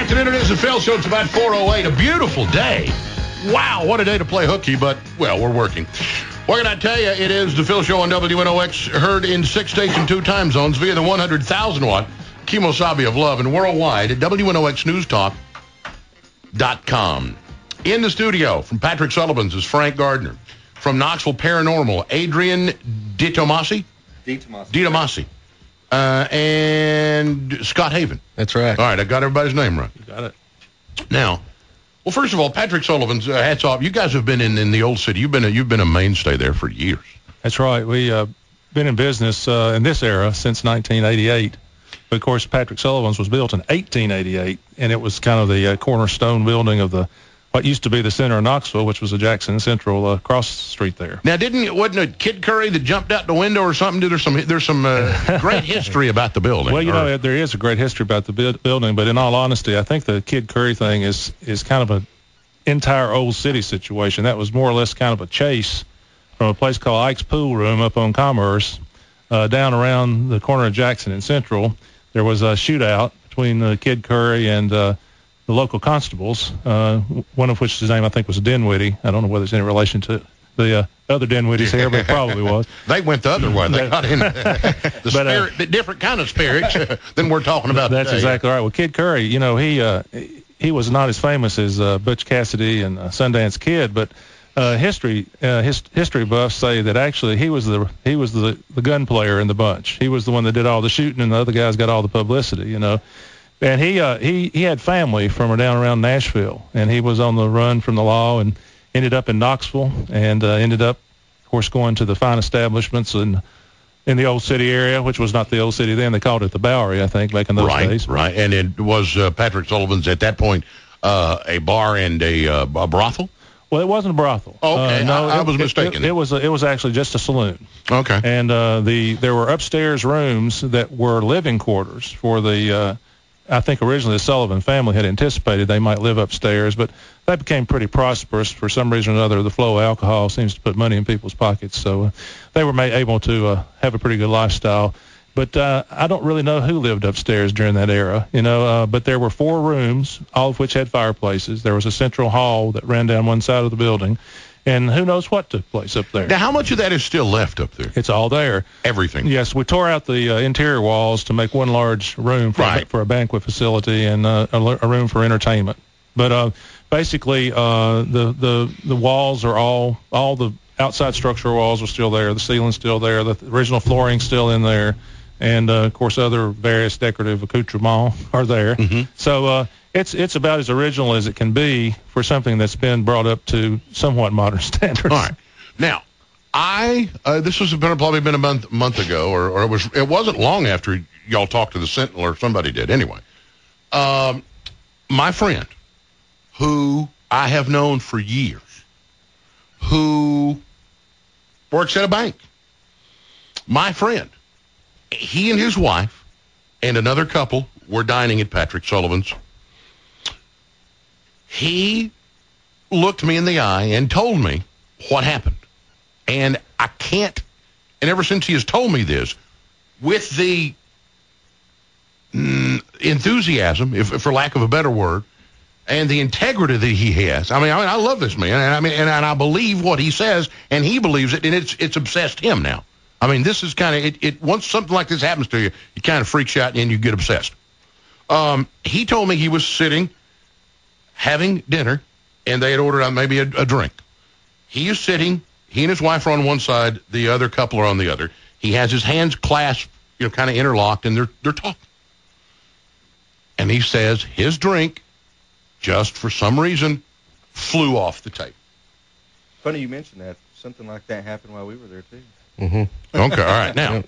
afternoon. It is the Phil Show. It's about 4:08. A beautiful day. Wow, what a day to play hooky, but, well, we're working. What can I tell you? It is the Phil Show on WNOX, heard in 6 states and 2 time zones via the 100,000-watt Kemosabe of Love and worldwide at WNOXNewsTalk.com. In the studio from Patrick Sullivan's is Frank Gardner. From Knoxville Paranormal, Adrian DiTomasi. And Scott Haven. That's right. All right, I got everybody's name right. You got it. Now, well, first of all, Patrick Sullivan's hats off. You guys have been in the old city. You've been a mainstay there for years. That's right. We been in business in this era since 1988. But of course, Patrick Sullivan's was built in 1888, and it was kind of the cornerstone building of what used to be the center of Knoxville, which was the Jackson Central across the street there. Now, wasn't it Kid Curry that jumped out the window or something? There's some great history about the building. Well, there is a great history about the building, but in all honesty, I think the Kid Curry thing is kind of an entire old city situation. That was more or less kind of a chase from a place called Ike's Pool Room up on Commerce down around the corner of Jackson and Central. There was a shootout between Kid Curry and the local constables, one of which his name I think was Dinwiddie. I don't know whether it's any relation to the other Dinwiddies here, but it probably was. They went the other way. They got in the different kind of spirits than we're talking about That's today. Exactly right. Well, Kid Curry, he was not as famous as Butch Cassidy and Sundance Kid, but history buffs say that actually he was the gun player in the bunch. He was the one that did all the shooting, and the other guys got all the publicity, And he had family from down around Nashville, and he was on the run from the law and ended up in Knoxville, and ended up, of course, going to the fine establishments in the old city area, which was not the old city then. They called it the Bowery, I think, back in those days. Right. And it was Patrick Sullivan's at that point a bar and a brothel. Well, it wasn't a brothel. Okay, no, I was mistaken. It was actually just a saloon. Okay. And there were upstairs rooms that were living quarters for the. I think originally the Sullivan family had anticipated they might live upstairs, but they became pretty prosperous for some reason or another. The flow of alcohol seems to put money in people's pockets, so they were able to have a pretty good lifestyle. But I don't really know who lived upstairs during that era, but there were 4 rooms, all of which had fireplaces. There was a central hall that ran down one side of the building, and who knows what took place up there. Now, how much of that is still left up there? It's all there. Everything? Yes, we tore out the interior walls to make one large room for a banquet facility and a room for entertainment. But basically, the walls are all the outside structural walls are still there. The ceiling's still there. The original flooring's still in there. And, of course, other various decorative accoutrements are there. Mm-hmm. So it's about as original as it can be for something that's been brought up to somewhat modern standards. All right. Now, this was probably been a month ago, or it wasn't long after y'all talked to the Sentinel, or somebody did. Anyway, my friend, who I have known for years, who works at a bank, my friend, he and his wife and another couple were dining at Patrick Sullivan's. He looked me in the eye and told me what happened. And I can't, and ever since he has told me this, with the enthusiasm, if for lack of a better word, and the integrity that he has. I mean, I love this man, and I believe what he says, and he believes it, and it's obsessed him now. I mean, this is kind of, it. Once something like this happens to you, it kind of freaks you out and you get obsessed. He told me he was sitting, having dinner, and they had ordered maybe a drink. He is sitting, he and his wife are on one side, the other couple are on the other. He has his hands clasped, kind of interlocked, and they're talking. And he says his drink, just for some reason, flew off the table. Funny you mentioned that. Something like that happened while we were there, too. Mm-hmm. Okay, all right. Now,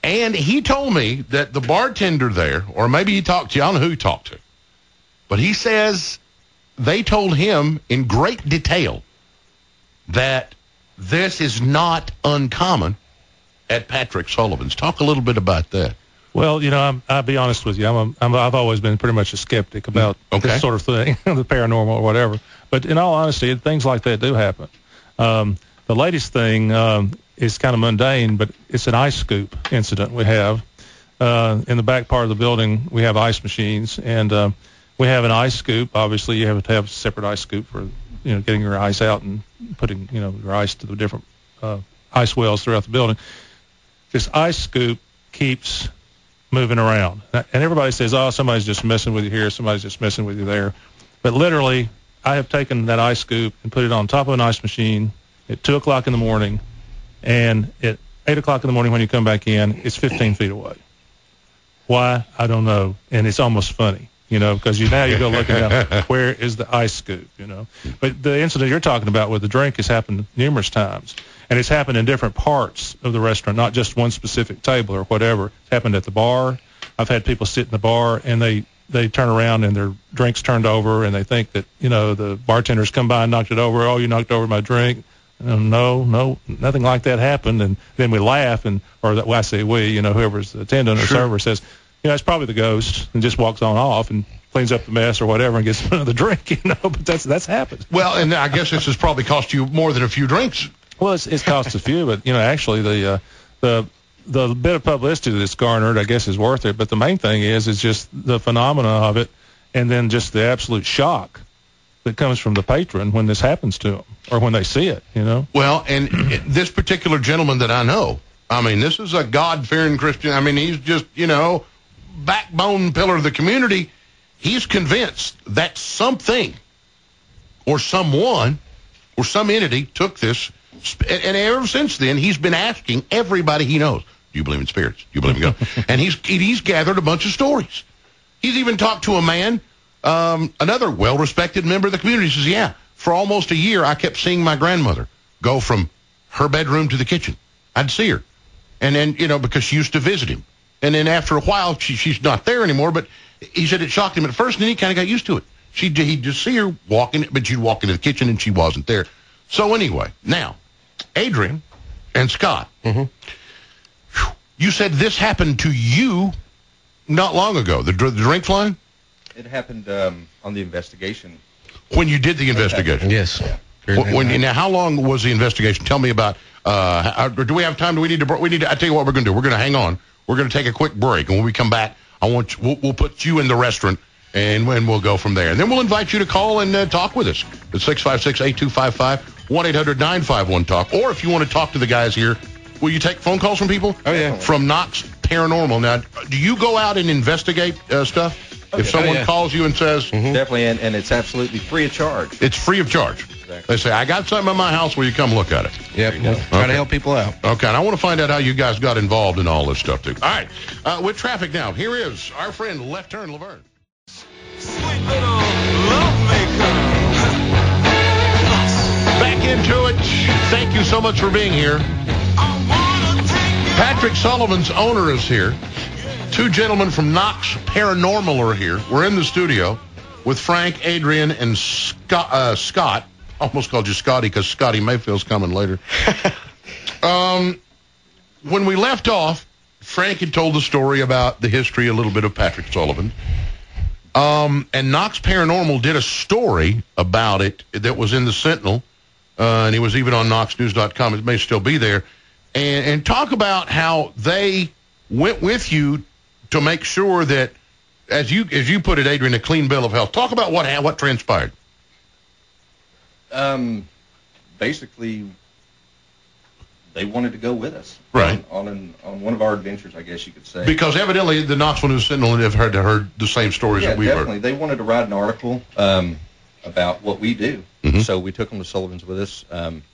and he told me that the bartender there, or maybe he talked to you, I don't know who he talked to, but he says they told him in great detail that this is not uncommon at Patrick Sullivan's. Talk a little bit about that. Well, I'll be honest with you. I've always been pretty much a skeptic about this sort of thing, the paranormal or whatever. But in all honesty, things like that do happen. The latest thing is kind of mundane, but it's an ice scoop incident we have. In the back part of the building, we have ice machines, and We have an ice scoop. Obviously, you have to have a separate ice scoop for getting your ice out and putting your ice to the different ice wells throughout the building. This ice scoop keeps moving around, and everybody says, "Oh, somebody's just messing with you here. Somebody's just messing with you there." But literally, I have taken that ice scoop and put it on top of an ice machine at 2 o'clock in the morning, and at 8 o'clock in the morning when you come back in, it's 15 feet away. Why? I don't know, and it's almost funny. Because now you go looking at where is the ice scoop, But the incident you're talking about with the drink has happened numerous times, and it's happened in different parts of the restaurant, not just one specific table or whatever. It's happened at the bar. I've had people sit in the bar, and they turn around, and their drink's turned over, and they think that, the bartender's come by and knocked it over. "Oh, you knocked over my drink." No, nothing like that happened. And then we laugh, I say we, whoever's the attendant or server says, it's probably the ghost, and just walks on off and cleans up the mess or whatever and gets another drink, but that's happened. Well, and I guess this has probably cost you more than a few drinks. Well, it's cost a few, but, actually the bit of publicity that's garnered, I guess, is worth it. But the main thing is just the phenomena of it, and then just the absolute shock that comes from the patron when this happens to them or when they see it, Well, and this particular gentleman that I know, this is a God-fearing Christian. He's just, backbone pillar of the community. He's convinced that something or someone or some entity took this, and ever since then he's been asking everybody he knows, "Do you believe in spirits? Do you believe in God?" And he's gathered a bunch of stories. He's even talked to a man, another well-respected member of the community. He says, "Yeah, for almost a year I kept seeing my grandmother go from her bedroom to the kitchen. I'd see her, and then because she used to visit him. And then after a while, she's not there anymore." But he said it shocked him at first, and then he kind of got used to it. He'd just see her walking, but she'd walk into the kitchen, and she wasn't there. So anyway, now, Adrian and Scott, you said this happened to you not long ago, the drink flying? It happened on the investigation. When you did the investigation? Yes. Now, how long was the investigation? Tell me about, do we have time? We need to, I tell you what we're going to do. We're going to hang on. We're going to take a quick break, and when we come back, we'll put you in the restaurant, and we'll go from there. And then we'll invite you to call and talk with us at 656-8255, 1-800-951-TALK. Or if you want to talk to the guys here, will you take phone calls from people? Oh, yeah. From Knox Paranormal. Now, do you go out and investigate stuff? If someone calls you and says... Definitely, and it's absolutely free of charge. It's free of charge. Exactly. They say, "I got something in my house. Will you come look at it?" Yep. We'll try to help people out. Okay, and I want to find out how you guys got involved in all this stuff, too. All right, with traffic now, here is our friend Left Turn Laverne. Sweet little lovemaker. Back into it. Thank you so much for being here. Patrick Sullivan's owner is here. Two gentlemen from Knox Paranormal are here. We're in the studio with Frank, Adrian, and Scott. Almost called you Scotty because Scotty Mayfield's coming later. When we left off, Frank had told the story about the history, a little bit of Patrick Sullivan. And Knox Paranormal did a story about it that was in the Sentinel, and it was even on knoxnews.com. It may still be there. And talk about how they went with you to make sure that, as you put it, Adrian, a clean bill of health. Talk about what transpired. Basically, they wanted to go with us, right? On one of our adventures, I guess you could say. Because evidently, the Knoxville News Sentinel have heard the same stories that we've definitely. heard. They wanted to write an article about what we do, so we took them to Sullivan's with us.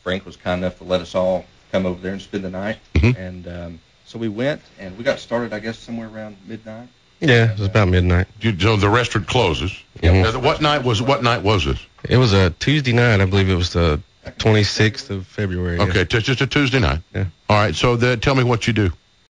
Frank was kind enough to let us all come over there and spend the night, and so we went and we got started, I guess, somewhere around midnight. Yeah, it was about midnight. So the restaurant closes. What night was this? It was a Tuesday night. I believe it was the 26th of February. Okay, just a Tuesday night. Yeah. All right, so tell me what you do.